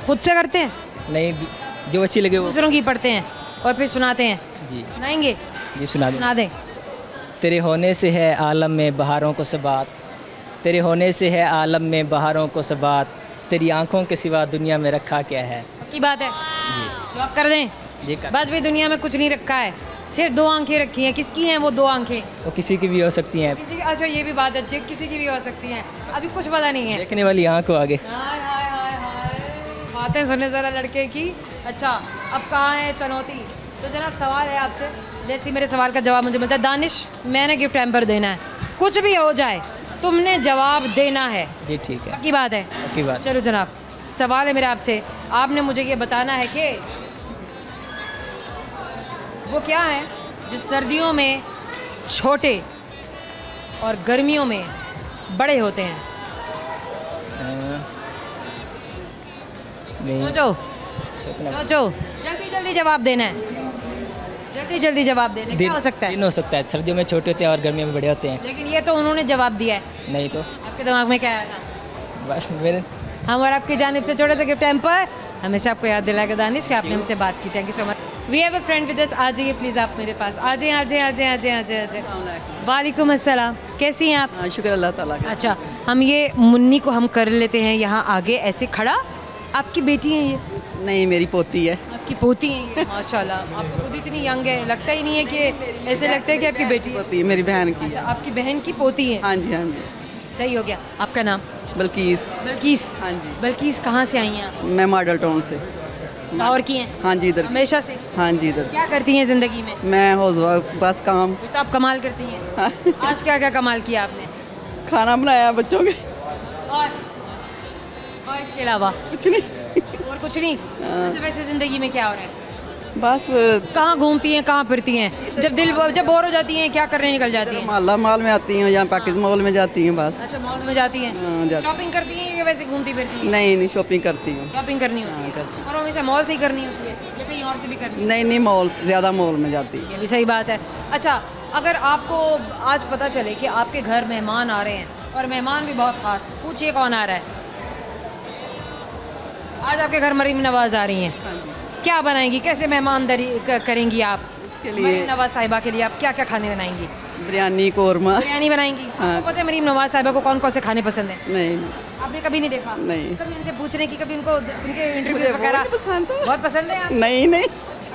खुद से करते हैं? नहीं, जो अच्छी लगे वो दूसरों की पढ़ते हैं और फिर सुनाते हैं। जी सुनाएंगे? जी सुना दें। तेरे होने से है आलम में बहारों को सबात, तेरे होने से है आलम में बहारों को सबात, तेरी आंखों के सिवा दुनिया में रखा क्या है। पक्की बात है? जी। लॉक कर दें? जी कर। बस भी दुनिया में कुछ नहीं रखा है, सिर्फ 2 आंखें रखी हैं। किसकी हैं वो 2 आंखें? वो किसी की भी हो सकती हैं। अच्छा, ये भी बात अच्छी है, किसी की भी हो सकती हैं। अभी कुछ पता नहीं है। देखने वाली आँख को आगे। हाय हाय हाय हाय, बातें सुने ज़रा लड़के की। अच्छा, अब कहाँ है चुनौती? तो जनाब सवाल है आपसे, जैसे मेरे सवाल का जवाब मुझे मिलता है। दानिश, मैंने गिफ्ट हैम्पर देना है, कुछ भी हो जाए तुमने जवाब देना है। जी ठीक है। पक्की बात है? पक्की बात। चलो जनाब, सवाल है मेरा आपसे, आपने मुझे ये बताना है कि वो क्या है जो सर्दियों में छोटे और गर्मियों में बड़े होते हैं। नहीं सोचो सोचना सोचो, जल्दी जल्दी जवाब देना है, जल्दी जल्दी जवाब देना है। क्या हो सकता है? दिन हो सकता है, सर्दियों में छोटे होते हैं और गर्मियों में बड़े होते हैं। लेकिन ये तो उन्होंने जवाब दिया है, नहीं तो आपके दिमाग में क्या आया था? बस मेरे हम और आपकी जानिब से छोटे से गिफ्ट हैम्पर हमेशा आपको याद दिलाएगा दानिश कि आपने हमसे बात की। Thank you so much. We have a friend with us. आ जाइए प्लीज़ आप मेरे पास, आ जाइए आ जाइए आ जाइए आ जाइए आ जाइए आ जाइए। वालेकुम अस्सलाम, कैसी हैं आप? शुक्र अल्लाह ताला का। अच्छा, हम ये मुन्नी को हम कर लेते हैं यहाँ आगे ऐसे खड़ा। आपकी बेटी है ये? नहीं, मेरी पोती है। आपकी पोती है ये? माशाल्लाह, आप तो खुद इतनी यंग है, लगता ही नहीं है कि ऐसे लगता है कि आपकी बेटी है। पोती मेरी बहन की अच्छा, है। आपकी बहन की पोती है? हाँ जी हाँ जी। सही हो गया। आपका नाम? बल्कीस। बल्कीस। हाँ जी। बल्कीस कहाँ से आई हैं आप? मैं मॉडल टाउन से। लाहौर की हैं? हाँ जी, इधर। हमेशा से? हाँ जी, इधर। क्या करती हैं ज़िंदगी में? मैं हाउसवाइफ, बस काम। फिर तो आप कमाल करती हैं। आज क्या क्या कमाल किया आपने? खाना बनाया बच्चों के। और इसके अलावा कुछ नहीं। और कुछ नहीं? अच्छा, वैसे ज़िंदगी में क्या हो रहा है? बस कहाँ घूमती हैं, कहाँ फिरती हैं? जब बोर हो जाती हैं क्या करने निकल जाती हैं? माला माल में आती हैं, यहाँ पैकेज मॉल में जाती हैं बस। अच्छा, मॉल में जाती हैं? हाँ, जाती। शॉपिंग करती हैं या वैसे घूमती फिरती हैं? नहीं नहीं, शॉपिंग करती हूँ। शॉपिंग करनी होती है? करती और हमेशा मॉल से ही करनी होती है या कहीं और से भी करनी है? नहीं नहीं, मॉल ज़्यादा मॉल में जाती है। ये भी सही बात है। अच्छा, अगर आपको आज पता चले कि आपके घर मेहमान आ रहे हैं और मेहमान भी बहुत ख़ास, पूछिए कौन आ रहा है? आज आपके घर मरीम नवाज़ आ रही हैं, क्या बनाएंगी, कैसे मेहमानदारी करेंगी आप? इसके लिए मरीम नवाज़ साहिबा के लिए आप क्या क्या खाने बनाएंगी? बिरयानी, कौरमा। बिरयानी बनाएंगी? हाँ। आपको पता है मरीम नवाज़ साहिबा को कौन कौन से खाने पसंद हैं? नहीं आपने कभी नहीं देखा? नहीं। कभी उनसे पूछने की, कभी उनको उनके मुझे इंटरव्यूज वो वगैरह नहीं पसंद है। बहुत पसंद है आप? नहीं नहीं,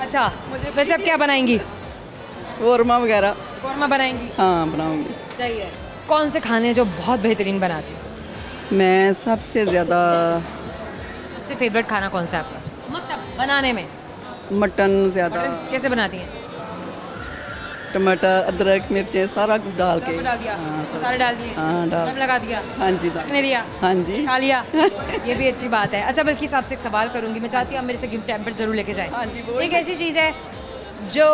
अच्छा, वैसे आप क्या बनाएंगी? कौरमा वगैरह। कौरमा बनाएंगी? हाँ, बनाऊंगी। सही है। कौन से खाने जो बहुत बेहतरीन बनाती हैं? मैं सबसे ज़्यादा सबसे फेवरेट खाना कौन सा है आपका, मतलब बनाने में? मटन ज़्यादा। मटन कैसे बनाती हैं? टमाटर, अदरक, मिर्चें सारा कुछ डाल के। सब डाल दिया? हाँ, सारे डाल दिए? हाँ, डाल। सब लगा दिया? हाँ जी, डाल। रखने दिया? हाँ जी। खा लिया? ये भी अच्छी बात है। अच्छा, बल्कि आपसे एक सवाल करूंगी, मैं चाहती हूँ आप मेरे से गिफ्ट हैम्पर जरूर लेके जाएं। हाँ जी, वो एक ऐसी चीज़ है जो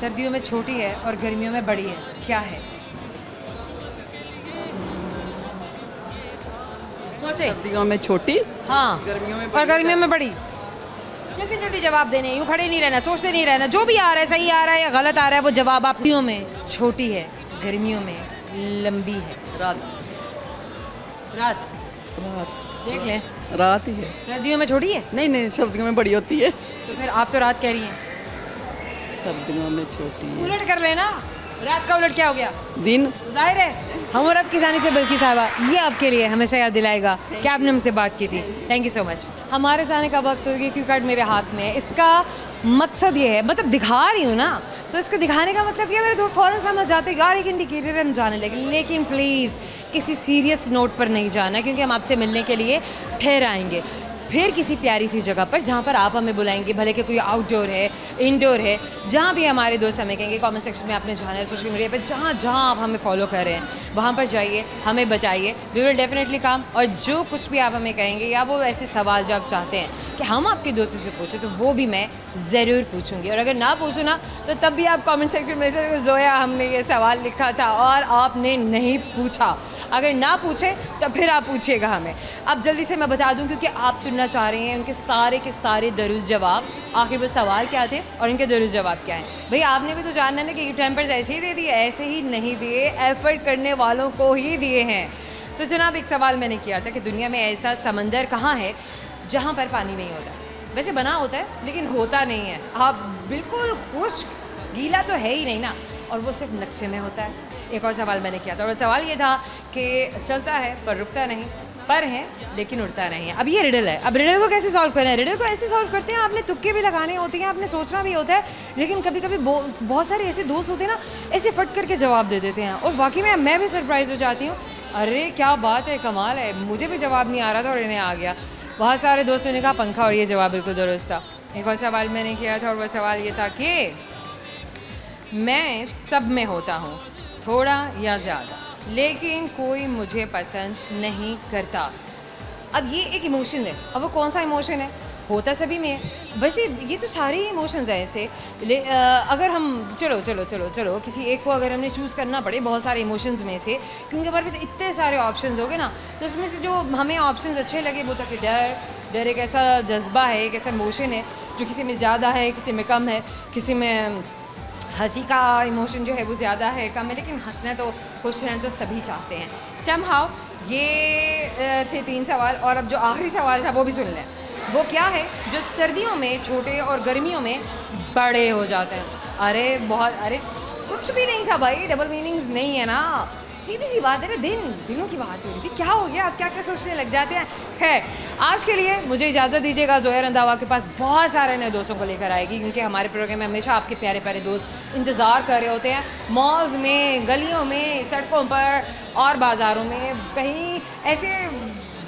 सर्दियों में छोटी है और गर्मियों में बड़ी है, क्या है? सोचे। सर्दियों में छोटी, हाँ, गर्मियों में और गर्मियों में बड़ी। जल्दी जल्दी जवाब देने, यूँ खड़े नहीं रहना, सोचते नहीं रहना। जो भी आ रहा है, सही आ रहा है या गलत आ रहा है, वो जवाब आप। सर्दियों में छोटी है, गर्मियों में लंबी है। रात। रात? रात देख लें, रात ही है। सर्दियों में छोटी है नहीं नहीं, सर्दियों में बड़ी होती है। तो फिर आप तो रात कह रही हैं। सर्दियों में छोटी है। उलट कर लेना, रात का उलट क्या हो गया? दिन। जाहिर है हम और आपकी जानी से बल्कि साहबा, ये आपके लिए हमेशा याद दिलाएगा कि आपने हमसे बात की थी। Thank you so much. हमारे जाने का वक्त हो गया, क्यू कार्ड मेरे हाथ में है। इसका मकसद ये है, मतलब दिखा रही हूँ ना, तो इसका दिखाने का मतलब क्या, मेरे दोस्त फ़ौरन समझ जाते यार एक इंडिकेटर हम जाने लगे। लेकिन प्लीज़ किसी सीरियस नोट पर नहीं जाना, क्योंकि हम आपसे मिलने के लिए ठहर आएंगे फिर किसी प्यारी सी जगह पर, जहाँ पर आप हमें बुलाएंगे, भले कि कोई आउटडोर है, इंडोर है, जहाँ भी हमारे दोस्त हमें कहेंगे। कमेंट सेक्शन में आपने जाना है, सोशल मीडिया पर जहाँ जहाँ आप हमें फॉलो कर रहे हैं वहाँ पर जाइए, हमें बताइए, वी विल डेफिनेटली कम। और जो कुछ भी आप हमें कहेंगे या वो ऐसे सवाल जो आप चाहते हैं कि हम आपके दोस्तों से पूछें, तो वो भी मैं ज़रूर पूछूंगी। और अगर ना पूछूँ ना, तो तब भी आप कमेंट सेक्शन में से जोया हमने ये सवाल लिखा था और आपने नहीं पूछा। अगर ना पूछे तो फिर आप पूछिएगा हमें। अब जल्दी से मैं बता दूं, क्योंकि आप सुनना चाह रहे हैं उनके सारे के सारे दरुज जवाब, आखिर वो सवाल क्या थे और इनके दरुज जवाब क्या हैं। भाई आपने भी तो जानना ना कि गिफ्ट हैम्पर्स ऐसे ही दे दिए, ऐसे ही नहीं दिए, एफर्ट करने वालों को ही दिए हैं। तो जनाब, एक सवाल मैंने किया था कि दुनिया में ऐसा समंदर कहाँ है जहाँ पर पानी नहीं होता। वैसे बना होता है लेकिन होता नहीं है। आप बिल्कुल खुश्क, गीला तो है ही नहीं ना, और वो सिर्फ नक्शे में होता है। एक और सवाल मैंने किया था और सवाल ये था कि चलता है पर रुकता नहीं, पर है लेकिन उड़ता नहीं है। अब ये रिडल है। अब रिडल को कैसे सॉल्व करना है? रिडल को ऐसे सॉल्व करते हैं, आपने तुक्के भी लगाने होते हैं, आपने सोचना भी होता है, लेकिन कभी कभी बहुत सारे ऐसे दोस्त होते हैं ना, ऐसे फट करके जवाब दे देते हैं और वाकई में मैं भी सरप्राइज़ हो जाती हूँ। अरे क्या बात है, कमाल है, मुझे भी जवाब नहीं आ रहा था और इन्हें आ गया। बहुत सारे दोस्तों ने कहा पंखा, और ये जवाब बिल्कुल दुरुस्त था। एक और सवाल मैंने किया था और वह सवाल ये था कि मैं सब में होता हूँ, थोड़ा या ज़्यादा, लेकिन कोई मुझे पसंद नहीं करता। अब ये एक इमोशन है। अब वो कौन सा इमोशन है? होता सभी में है। वैसे ये तो सारे इमोशंस हैं ऐसे। अगर हम चलो किसी एक को अगर हमने चूज़ करना पड़े बहुत सारे इमोशंस में से, क्योंकि हमारे पास इतने सारे ऑप्शंस हो गए ना, तो उसमें से जो हमें ऑप्शंस अच्छे लगे वो तक डर एक ऐसा जज्बा है, एक ऐसा इमोशन है जो किसी में ज़्यादा है, किसी में कम है, किसी में हंसी का इमोशन जो है वो ज़्यादा है, कम है, लेकिन हंसना तो खुश रहना तो सभी चाहते हैं। समहाउ ये थे 3 सवाल, और अब जो आखिरी सवाल था वो भी सुन लें। वो क्या है जो सर्दियों में छोटे और गर्मियों में बड़े हो जाते हैं? अरे कुछ भी नहीं था भाई, डबल मीनिंग्स नहीं है ना, सीधी सी बात है ना, दिनों की बात हो रही थी। क्या हो गया, आप क्या क्या सोचने लग जाते हैं। खैर, आज के लिए मुझे इजाज़त दीजिएगा। ज़ोया रंधावा के पास बहुत सारे नए दोस्तों को लेकर आएगी, क्योंकि हमारे प्रोग्राम में हमेशा आपके प्यारे प्यारे दोस्त इंतज़ार कर रहे होते हैं। मॉल्स में, गलियों में, सड़कों पर और बाज़ारों में कहीं ऐसे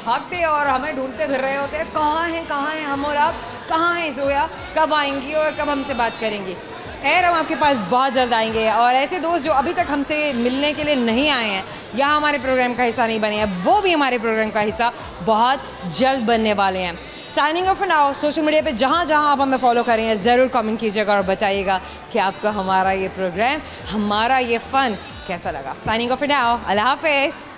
भागते और हमें ढूंढते फिर रहे होते हैं, कहाँ हैं हम और आप, कहाँ हैं ज़ोया, कब आएंगी और कब हमसे बात करेंगी। खैर, हम आपके पास बहुत जल्द आएंगे, और ऐसे दोस्त जो अभी तक हमसे मिलने के लिए नहीं आए हैं या हमारे प्रोग्राम का हिस्सा नहीं बने हैं, वो भी हमारे प्रोग्राम का हिस्सा बहुत जल्द बनने वाले हैं। Signing off now. Social media पे जहाँ आप हमें फॉलो करेंगे ज़रूर कमेंट कीजिएगा और बताइएगा कि आपको हमारा ये प्रोग्राम, हमारा ये फ़न कैसा लगा। Signing off now. अल्लाह हाफ़िज़।